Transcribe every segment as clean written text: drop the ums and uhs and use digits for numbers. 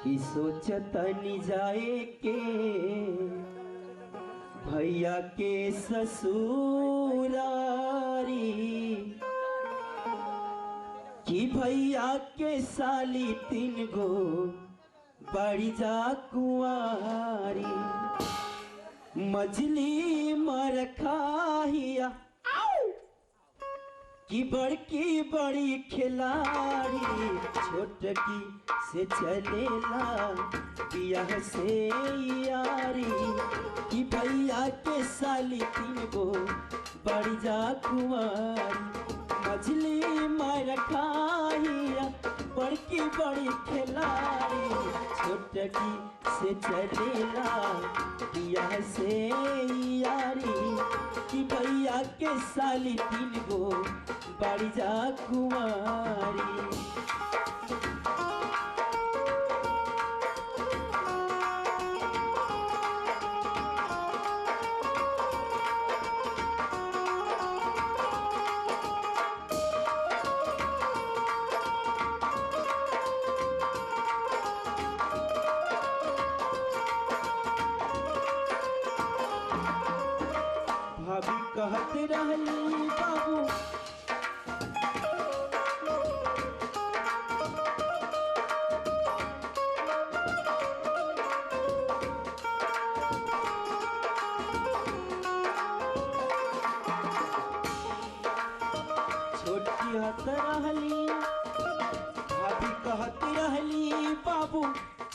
कि सोचतनी जाए के भैया के ससुरारी कि भैया के साली 3 गो बड़ी जा कुंवारी मछली मर खाहिया कि बड़की बड़ी खिलाड़ी छोटकी से चलेला बियाह से यारी कि भैया के साली 3 गो बड़ी जा कुंवारी मछली मर खाहिया बड़की बड़ी खिलाड़ी छोटकी से चलेला बियाह से यारी कि भैया के साली 3 गो बड़ी जा कुंवारी भाभी कहत रहली बाबू छोटी हत रहली भाभी कहत रहली बाबू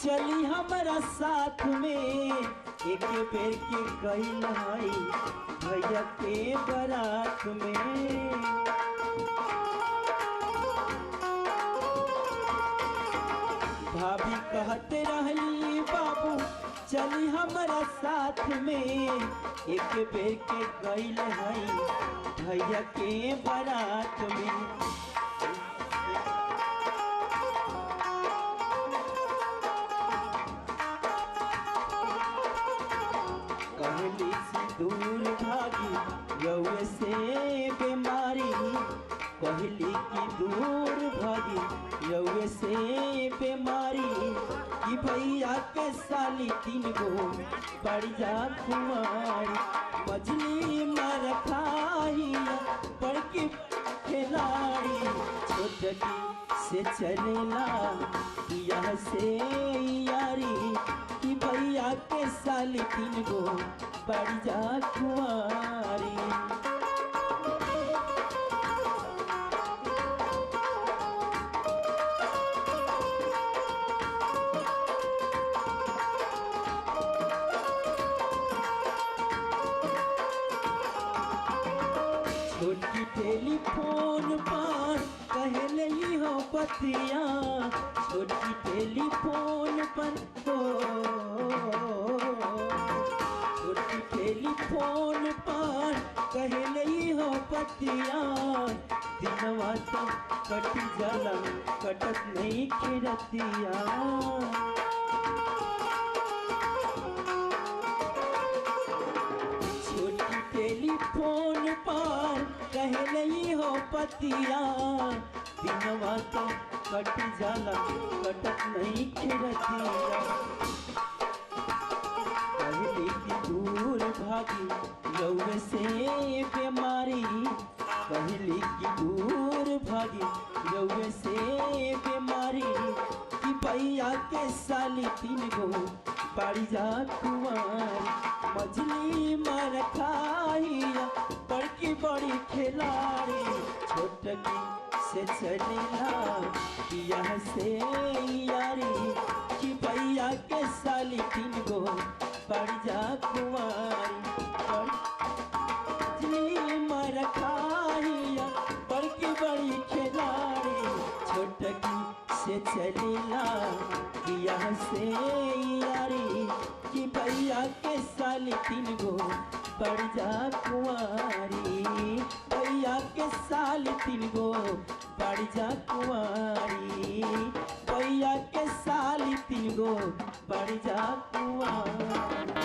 चली हमारा साथ में एक बेर के गइल हई भैया के बारात में भाभी कहते रहली बाबू चली हमारा साथ में एक बेर के गइल हई भैया के बारात में कहली सी दूर भागी रउए से बीमारी कहली की दूर भागी रउए से बीमारी कि भैया के साली 3 गो बड़ी जा कुंवारी मछली मर खाहिया बड़की खिलाड़ी छोटकी से चलेला बियाह से यारी कि भैया के साली 3 गो बड़ी जा कुंवारी छोटी टेलीफोन पर कहले हो बतिया छोटी टेलीफोन पर छोटी टेलीफोन पर कहले हो बतिया दिनवा तो कटी जाला कटत नहीं खिरतिया छोटी टेलीफोन पर कहले हो पतिया दिनवा तो कट जाला कटत नहीं खिरतिया कहले की दूर भागी रउए से बीमारी कहले की दूर भागी रउए से बीमारी कि भैया के साली 3 गो बड़ी जा कुंवारी मछली मर खाहिया बड़की बड़ी खिलाड़ी छोटकी से चलेला बियाह से यारी कि भैया के साली 3 गो बड़ी जा कुंवारी मछली मर खाहिया बड़की बड़ी खिलाड़ी छोटकी से चलेला बियाह से यारी कि भैया के साली 3 गो बड़ी जा कुंवारी भैया के साली 3 गो बड़ी जा कुंवारी भैया के साली 3 गो बड़ी जा कुंवारी